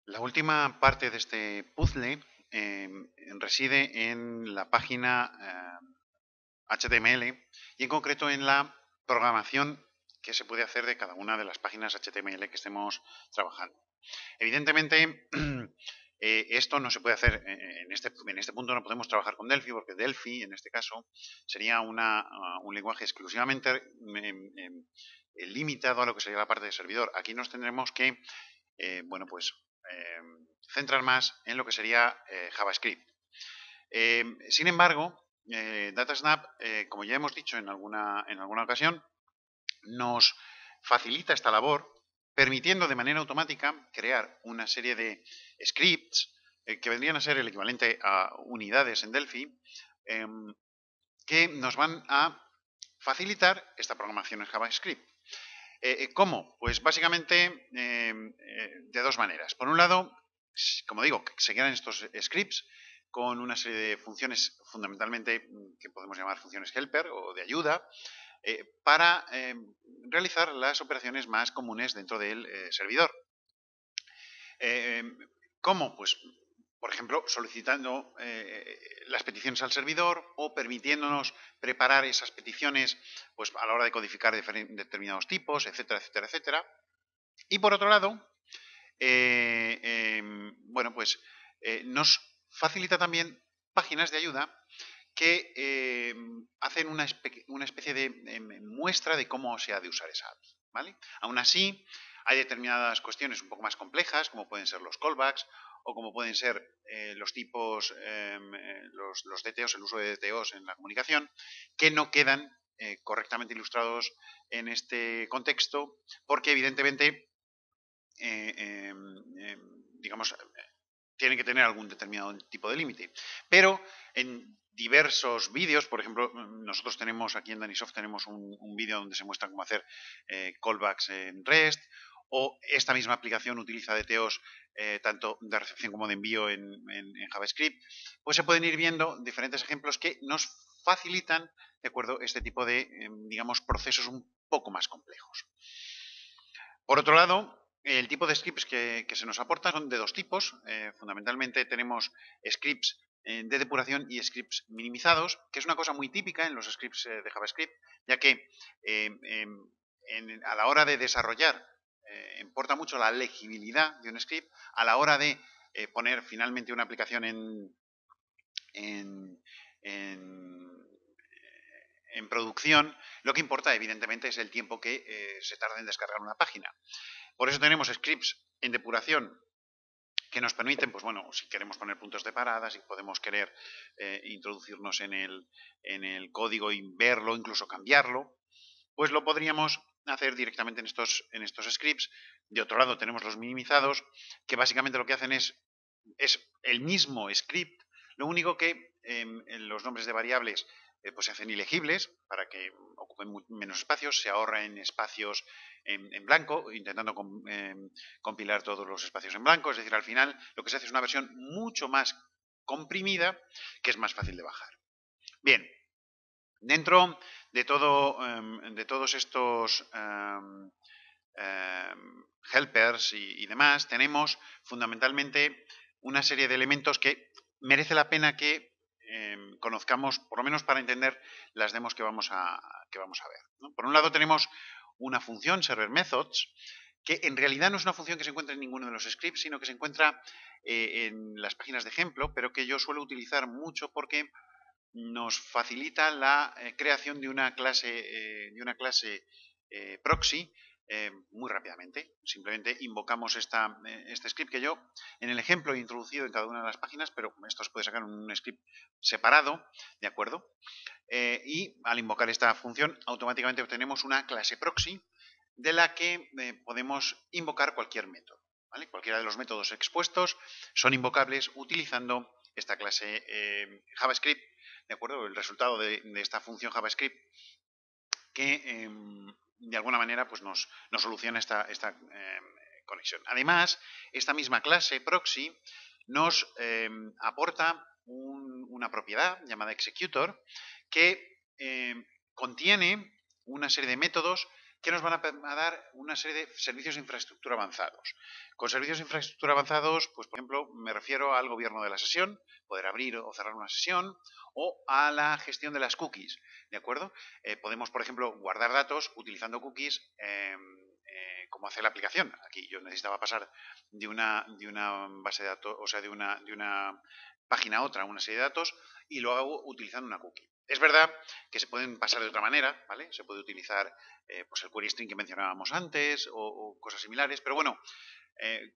La última parte de este puzzle reside en la página HTML y en concreto en la programación que se puede hacer de cada una de las páginas HTML que estemos trabajando. Evidentemente, esto no se puede hacer en este punto, no podemos trabajar con Delphi, porque Delphi, en este caso, sería un lenguaje exclusivamente limitado a lo que sería la parte de servidor. Aquí nos tendremos que, bueno, pues centrar más en lo que sería JavaScript. Sin embargo, DataSnap, como ya hemos dicho en alguna ocasión, nos facilita esta labor permitiendo de manera automática crear una serie de scripts que vendrían a ser el equivalente a unidades en Delphi, eh, que nos van a facilitar esta programación en JavaScript. ¿Cómo? Pues básicamente de dos maneras. Por un lado, como digo, se crean estos scripts con una serie de funciones fundamentalmente que podemos llamar funciones helper o de ayuda, para realizar las operaciones más comunes dentro del servidor. ¿Cómo? Pues, por ejemplo, solicitando las peticiones al servidor o permitiéndonos preparar esas peticiones pues, a la hora de codificar determinados tipos, etcétera, etcétera, etcétera. Y por otro lado, bueno, pues nos facilita también páginas de ayuda que hacen una especie de muestra de cómo se ha de usar esa API, ¿vale? Aún así, hay determinadas cuestiones un poco más complejas, como pueden ser los callbacks o como pueden ser los tipos, los DTOs, el uso de DTOs en la comunicación, que no quedan correctamente ilustrados en este contexto, porque evidentemente, digamos, tienen que tener algún determinado tipo de límite. Pero en diversos vídeos, por ejemplo, nosotros tenemos aquí en Danisoft tenemos un vídeo donde se muestra cómo hacer callbacks en REST, o esta misma aplicación utiliza DTOs tanto de recepción como de envío en JavaScript, pues se pueden ir viendo diferentes ejemplos que nos facilitan, de acuerdo, este tipo de, digamos, procesos un poco más complejos. Por otro lado, el tipo de scripts que se nos aportan son de dos tipos. Fundamentalmente tenemos scripts de depuración y scripts minimizados, que es una cosa muy típica en los scripts de JavaScript, ya que a la hora de desarrollar importa mucho la legibilidad de un script, a la hora de poner finalmente una aplicación en, en en producción, lo que importa evidentemente es el tiempo que se tarda en descargar una página. Por eso tenemos scripts en depuración que nos permiten, pues bueno, si queremos poner puntos de parada, si podemos querer introducirnos en el código y verlo, incluso cambiarlo, pues lo podríamos hacer directamente en estos scripts. De otro lado tenemos los minimizados, que básicamente lo que hacen es el mismo script, lo único que los nombres de variables pues se hacen ilegibles para que ocupen menos espacios, se ahorra en espacios en blanco, intentando compilar todos los espacios en blanco, es decir, al final lo que se hace es una versión mucho más comprimida que es más fácil de bajar. Bien, dentro de todos estos helpers y demás, tenemos fundamentalmente una serie de elementos que merece la pena que conozcamos, por lo menos para entender las demos que vamos a ver, ¿no? Por un lado tenemos una función, server methods, que en realidad no es una función que se encuentra en ninguno de los scripts, sino que se encuentra en las páginas de ejemplo, pero que yo suelo utilizar mucho porque nos facilita la creación de una clase, proxy muy rápidamente. Simplemente invocamos este script que yo en el ejemplo he introducido en cada una de las páginas, pero esto se puede sacar en un script separado, ¿de acuerdo? Y al invocar esta función automáticamente obtenemos una clase proxy de la que podemos invocar cualquier método, ¿vale? Cualquiera de los métodos expuestos son invocables utilizando esta clase JavaScript, ¿de acuerdo? El resultado de esta función JavaScript que de alguna manera pues nos soluciona esta conexión. Además, esta misma clase proxy nos aporta una propiedad llamada executor que contiene una serie de métodos que nos van a dar una serie de servicios de infraestructura avanzados. Con servicios de infraestructura avanzados, pues por ejemplo, me refiero al gobierno de la sesión, poder abrir o cerrar una sesión, o a la gestión de las cookies, ¿de acuerdo? Podemos, por ejemplo, guardar datos utilizando cookies como hace la aplicación. Aquí yo necesitaba pasar de una base de datos, o sea, de una página a otra una serie de datos, y lo hago utilizando una cookie. Es verdad que se pueden pasar de otra manera, ¿vale? Se puede utilizar pues el query string que mencionábamos antes o cosas similares, pero bueno,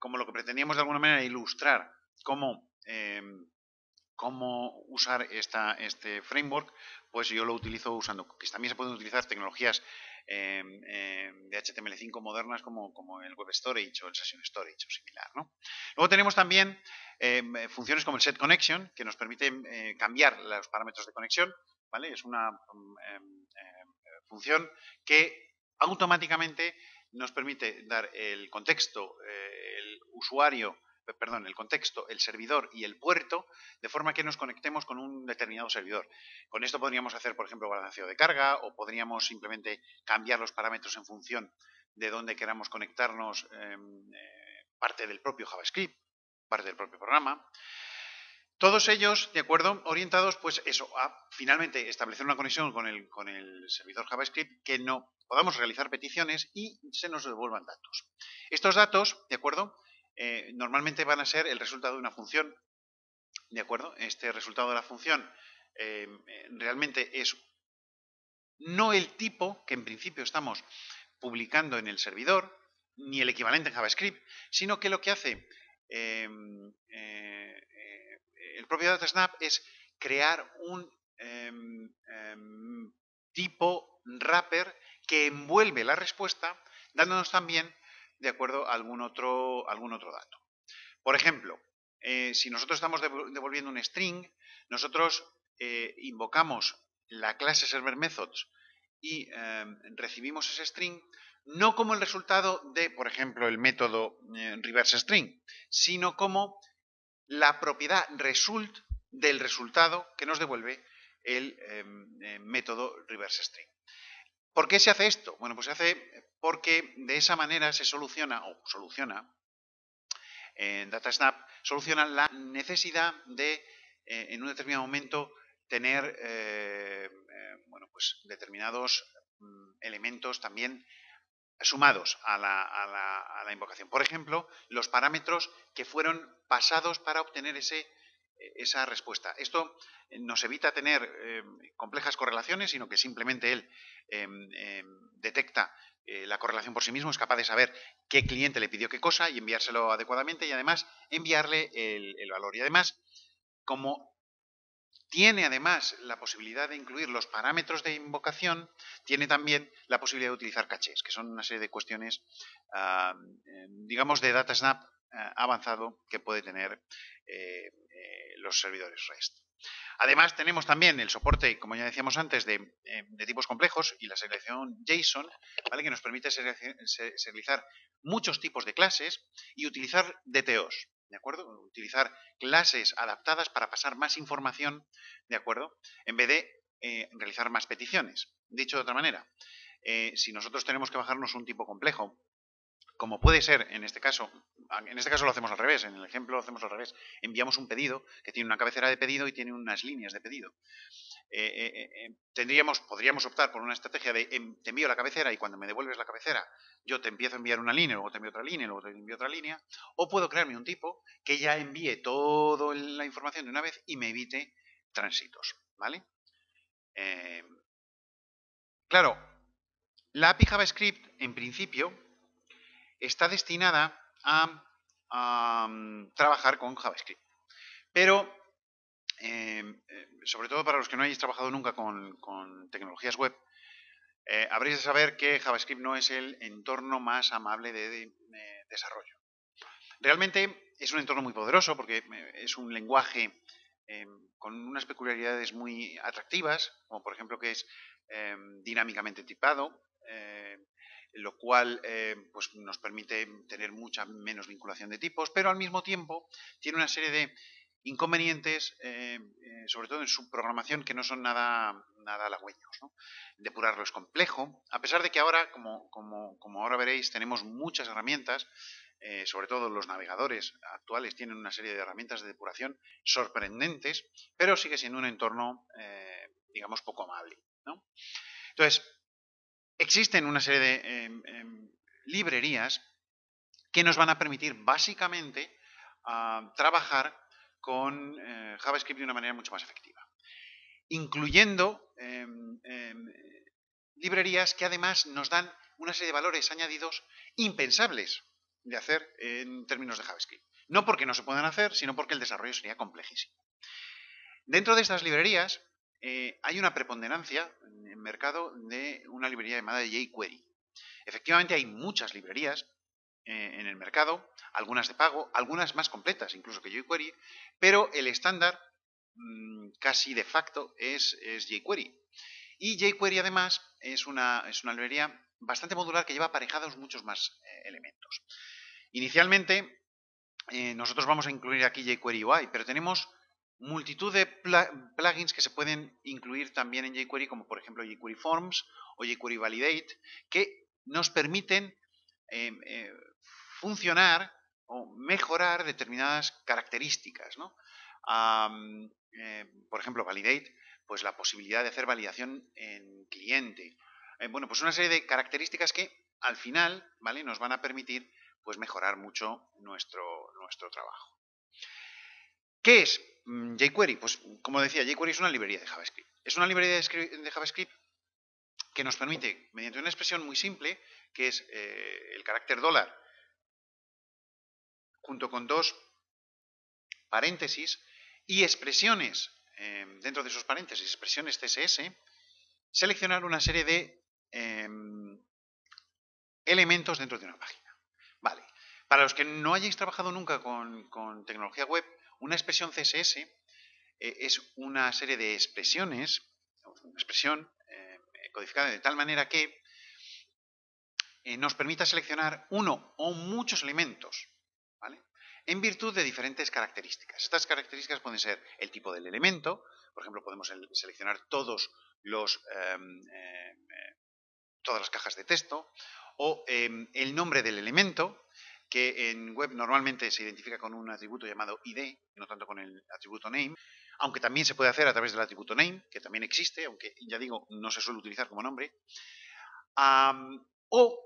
como lo que pretendíamos de alguna manera ilustrar cómo usar este framework, pues yo lo utilizo usando cookies. También se pueden utilizar tecnologías de HTML5 modernas como el Web Storage o el Session Storage o similar, ¿no? Luego tenemos también funciones como el setConnection, que nos permite cambiar los parámetros de conexión, ¿vale? Es una función que automáticamente nos permite dar el contexto, el usuario, perdón, el contexto, el servidor y el puerto, de forma que nos conectemos con un determinado servidor. Con esto podríamos hacer, por ejemplo, balanceo de carga, o podríamos simplemente cambiar los parámetros en función de dónde queramos conectarnos, parte del propio JavaScript, parte del propio programa. Todos ellos, de acuerdo, orientados, pues eso, a finalmente establecer una conexión con el servidor JavaScript, que no podamos realizar peticiones y se nos devuelvan datos. Estos datos, de acuerdo, normalmente van a ser el resultado de una función, de acuerdo. Este resultado de la función realmente es no el tipo que en principio estamos publicando en el servidor, ni el equivalente en JavaScript, sino que lo que hace el propio DataSnap es crear un tipo wrapper que envuelve la respuesta, dándonos también, de acuerdo, algún otro dato. Por ejemplo, si nosotros estamos devolviendo un string, nosotros invocamos la clase serverMethods y recibimos ese string no como el resultado de, por ejemplo, el método reverseString, sino como la propiedad result del resultado que nos devuelve el método reverseString. ¿Por qué se hace esto? Bueno, pues se hace porque de esa manera se soluciona en DataSnap, soluciona la necesidad de, en un determinado momento, tener bueno, pues determinados elementos también sumados a la invocación. Por ejemplo, los parámetros que fueron pasados para obtener esa respuesta. Esto nos evita tener complejas correlaciones, sino que simplemente él detecta la correlación por sí mismo, es capaz de saber qué cliente le pidió qué cosa y enviárselo adecuadamente, y además enviarle el valor. Y además, como tiene además la posibilidad de incluir los parámetros de invocación, tiene también la posibilidad de utilizar cachés, que son una serie de cuestiones, digamos, de DataSnap avanzado que puede tener los servidores REST. Además, tenemos también el soporte, como ya decíamos antes, de tipos complejos y la serialización JSON, ¿vale? Que nos permite serializar muchos tipos de clases y utilizar DTOs, ¿de acuerdo? Utilizar clases adaptadas para pasar más información, ¿de acuerdo? En vez de realizar más peticiones. Dicho de otra manera, si nosotros tenemos que bajarnos un tipo complejo, como puede ser en este caso lo hacemos al revés, en el ejemplo lo hacemos al revés, enviamos un pedido que tiene una cabecera de pedido y tiene unas líneas de pedido. Podríamos optar por una estrategia de te envío la cabecera y cuando me devuelves la cabecera yo te empiezo a enviar una línea, luego te envío otra línea, luego te envío otra línea, o puedo crearme un tipo que ya envíe toda la información de una vez y me evite tránsitos, ¿vale? Claro, la API JavaScript en principio está destinada a trabajar con JavaScript. Pero, sobre todo para los que no hayáis trabajado nunca con tecnologías web, habréis de saber que JavaScript no es el entorno más amable de desarrollo. Realmente es un entorno muy poderoso porque es un lenguaje con unas peculiaridades muy atractivas, como por ejemplo que es dinámicamente tipado, lo cual pues nos permite tener mucha menos vinculación de tipos, pero al mismo tiempo tiene una serie de inconvenientes, sobre todo en su programación, que no son nada halagüeños, ¿no? Depurarlo es complejo, a pesar de que ahora, como ahora veréis, tenemos muchas herramientas, sobre todo los navegadores actuales tienen una serie de herramientas de depuración sorprendentes, pero sigue siendo un entorno, digamos, poco amable, ¿no? Entonces, existen una serie de librerías que nos van a permitir básicamente trabajar con JavaScript de una manera mucho más efectiva, incluyendo librerías que además nos dan una serie de valores añadidos impensables de hacer en términos de JavaScript. No porque no se puedan hacer, sino porque el desarrollo sería complejísimo. Dentro de estas librerías hay una preponderancia en el mercado de una librería llamada jQuery. Efectivamente hay muchas librerías en el mercado, algunas de pago, algunas más completas incluso que jQuery, pero el estándar casi de facto es jQuery. Y jQuery además es una librería bastante modular que lleva aparejados muchos más elementos. Inicialmente nosotros vamos a incluir aquí jQuery UI, pero tenemos multitud de plugins que se pueden incluir también en jQuery, como por ejemplo jQuery Forms o jQuery Validate, que nos permiten funcionar o mejorar determinadas características, ¿no? Por ejemplo, Validate, pues la posibilidad de hacer validación en cliente. Bueno, pues una serie de características que al final, ¿vale?, nos van a permitir pues mejorar mucho nuestro trabajo. ¿Qué es jQuery? Pues como decía, jQuery es una librería de JavaScript. Es una librería de JavaScript que nos permite, mediante una expresión muy simple, que es el carácter $, junto con dos paréntesis y expresiones dentro de esos paréntesis, expresiones CSS, seleccionar una serie de elementos dentro de una página. Vale. Para los que no hayáis trabajado nunca con tecnología web, una expresión CSS es una serie de expresiones, una expresión codificada de tal manera que nos permita seleccionar uno o muchos elementos, ¿vale?, en virtud de diferentes características. Estas características pueden ser el tipo del elemento, por ejemplo, podemos seleccionar todas las cajas de texto, o el nombre del elemento, que en web normalmente se identifica con un atributo llamado ID, no tanto con el atributo name, aunque también se puede hacer a través del atributo name, que también existe, aunque ya digo, no se suele utilizar como nombre, o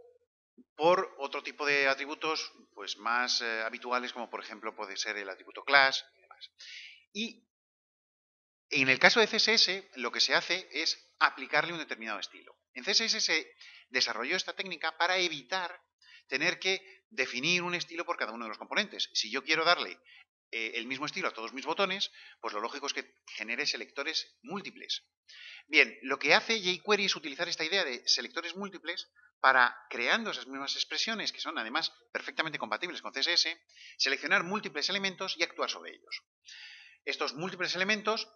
por otro tipo de atributos pues más habituales, como por ejemplo puede ser el atributo class y demás. Y en el caso de CSS, lo que se hace es aplicarle un determinado estilo. En CSS se desarrolló esta técnica para evitar tener que definir un estilo por cada uno de los componentes. Si yo quiero darle el mismo estilo a todos mis botones, pues lo lógico es que genere selectores múltiples. Bien, lo que hace jQuery es utilizar esta idea de selectores múltiples para, creando esas mismas expresiones, que son además perfectamente compatibles con CSS, seleccionar múltiples elementos y actuar sobre ellos. Estos múltiples elementos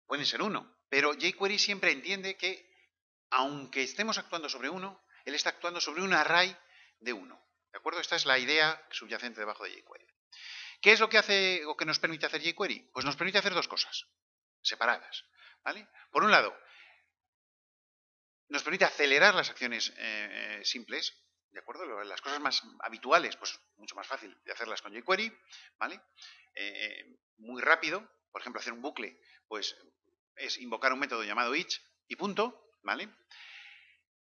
pueden ser uno, pero jQuery siempre entiende que, aunque estemos actuando sobre uno, él está actuando sobre un array de uno. ¿De acuerdo? Esta es la idea subyacente debajo de jQuery. ¿Qué es lo que hace o que nos permite hacer jQuery? Pues nos permite hacer dos cosas separadas, ¿vale? Por un lado, nos permite acelerar las acciones simples, ¿de acuerdo? Las cosas más habituales, pues mucho más fácil de hacerlas con jQuery, ¿vale? Muy rápido, por ejemplo, hacer un bucle, pues es invocar un método llamado each y punto, ¿vale?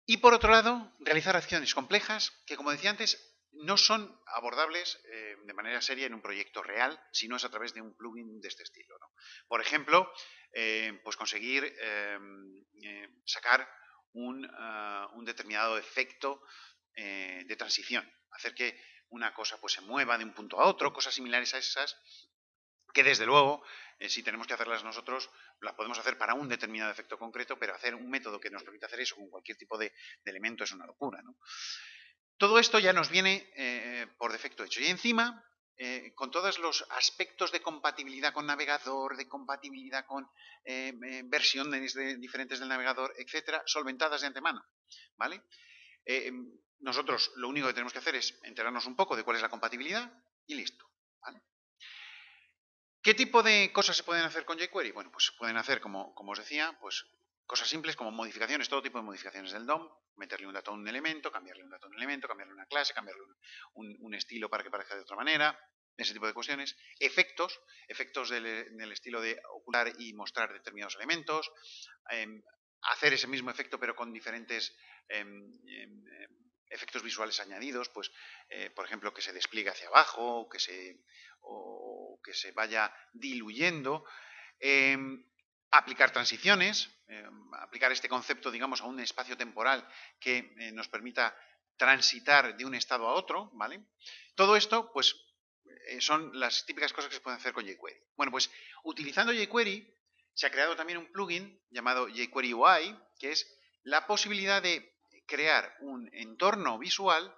Y por otro lado, realizar acciones complejas que, como decía antes, no son abordables de manera seria en un proyecto real, si no es a través de un plugin de este estilo, ¿no? Por ejemplo, pues conseguir sacar un determinado efecto de transición, hacer que una cosa pues se mueva de un punto a otro, cosas similares a esas, que desde luego, si tenemos que hacerlas nosotros, las podemos hacer para un determinado efecto concreto, pero hacer un método que nos permita hacer eso con cualquier tipo de elemento es una locura, ¿no? Todo esto ya nos viene por defecto hecho. Y encima, con todos los aspectos de compatibilidad con navegador, de compatibilidad con versiones diferentes del navegador, etcétera, solventadas de antemano, ¿vale? Nosotros lo único que tenemos que hacer es enterarnos un poco de cuál es la compatibilidad y listo, ¿vale? ¿Qué tipo de cosas se pueden hacer con jQuery? Bueno, pues se pueden hacer, como os decía, pues cosas simples como modificaciones, todo tipo de modificaciones del DOM, meterle un dato a un elemento, cambiarle un dato a un elemento, cambiarle una clase, cambiarle un estilo para que parezca de otra manera, ese tipo de cuestiones. Efectos del estilo de ocultar y mostrar determinados elementos, hacer ese mismo efecto pero con diferentes efectos visuales añadidos, pues por ejemplo que se despliegue hacia abajo, o que se vaya diluyendo. Aplicar transiciones, aplicar este concepto, digamos, a un espacio temporal que nos permita transitar de un estado a otro, ¿vale? Todo esto, pues, son las típicas cosas que se pueden hacer con jQuery. Bueno, pues, utilizando jQuery, se ha creado también un plugin llamado jQuery UI, que es la posibilidad de crear un entorno visual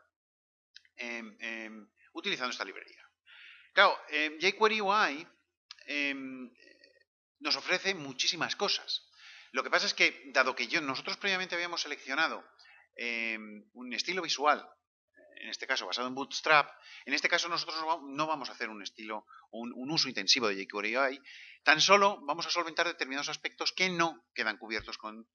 utilizando esta librería. Claro, jQuery UI nos ofrece muchísimas cosas. Lo que pasa es que, dado que nosotros previamente habíamos seleccionado un estilo visual, en este caso basado en Bootstrap, en este caso nosotros no vamos a hacer un estilo, un uso intensivo de jQuery UI, tan solo vamos a solventar determinados aspectos que no quedan cubiertos con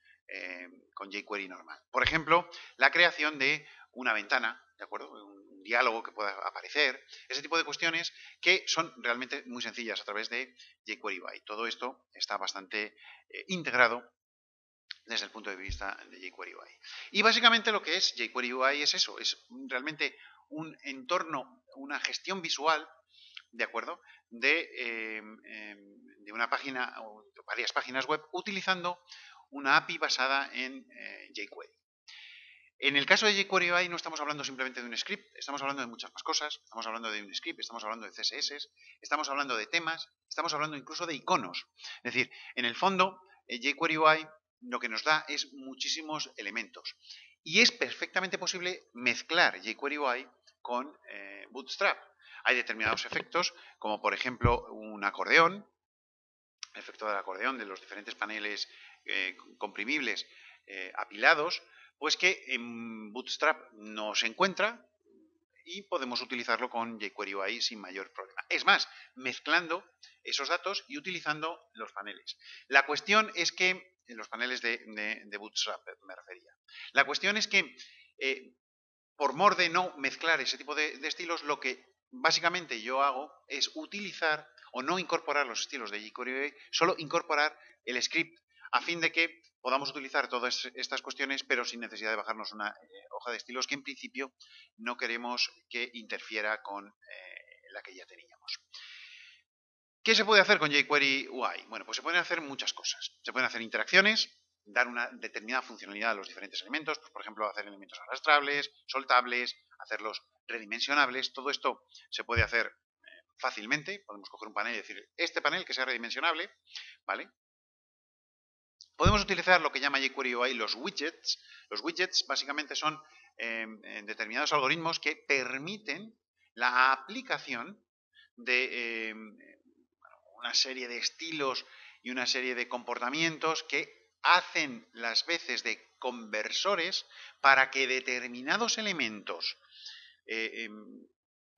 jQuery normal. Por ejemplo, la creación de una ventana, ¿de acuerdo? Un diálogo que pueda aparecer, ese tipo de cuestiones que son realmente muy sencillas a través de jQuery UI. Todo esto está bastante integrado desde el punto de vista de jQuery UI. Y básicamente lo que es jQuery UI es eso, es realmente un entorno, una gestión visual, ¿de acuerdo?, de una página o varias páginas web utilizando una API basada en jQuery. En el caso de jQuery UI no estamos hablando simplemente de un script, estamos hablando de muchas más cosas. Estamos hablando de un script, estamos hablando de CSS, estamos hablando de temas, estamos hablando incluso de iconos. Es decir, en el fondo, jQuery UI lo que nos da es muchísimos elementos. Y es perfectamente posible mezclar jQuery UI con Bootstrap. Hay determinados efectos, como por ejemplo un acordeón, el efecto del acordeón de los diferentes paneles comprimibles apilados, pues que en Bootstrap no se encuentra y podemos utilizarlo con jQuery UI sin mayor problema. Es más, mezclando esos datos y utilizando los paneles. La cuestión es que, en los paneles de Bootstrap me refería, la cuestión es que por mor de no mezclar ese tipo de estilos, lo que básicamente yo hago es utilizar o no incorporar los estilos de jQuery UI, solo incorporar el script a fin de que podamos utilizar todas estas cuestiones, pero sin necesidad de bajarnos una hoja de estilos que en principio no queremos que interfiera con la que ya teníamos. ¿Qué se puede hacer con jQuery UI? Bueno, pues se pueden hacer muchas cosas. Se pueden hacer interacciones, dar una determinada funcionalidad a los diferentes elementos, pues por ejemplo hacer elementos arrastrables, soltables, hacerlos redimensionables. Todo esto se puede hacer fácilmente. Podemos coger un panel y decir, este panel que sea redimensionable, ¿vale? Podemos utilizar lo que llama jQuery UI los widgets. Los widgets básicamente son determinados algoritmos que permiten la aplicación de una serie de estilos y una serie de comportamientos que hacen las veces de conversores para que determinados elementos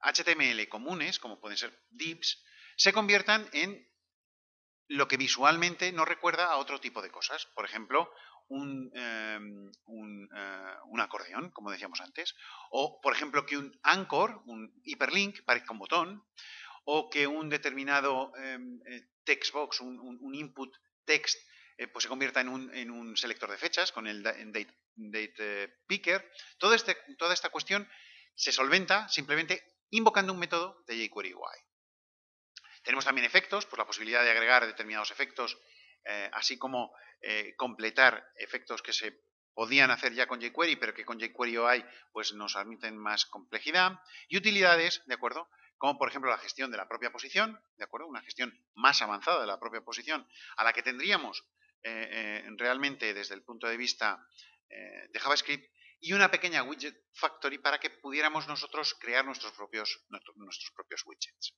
HTML comunes, como pueden ser divs, se conviertan en lo que visualmente nos recuerda a otro tipo de cosas. Por ejemplo, un acordeón, como decíamos antes, o por ejemplo que un anchor, un hyperlink, parezca un botón, o que un determinado text box, un input text, pues se convierta en un selector de fechas con el date picker. Toda esta cuestión se solventa simplemente invocando un método de jQuery UI. Tenemos también efectos, pues la posibilidad de agregar determinados efectos, así como completar efectos que se podían hacer ya con jQuery, pero que con jQuery UI pues, nos admiten más complejidad. Y utilidades, ¿de acuerdo? Como por ejemplo la gestión de la propia posición, ¿de acuerdo? Una gestión más avanzada de la propia posición, a la que tendríamos realmente desde el punto de vista de JavaScript, y una pequeña widget factory para que pudiéramos nosotros crear nuestros propios widgets.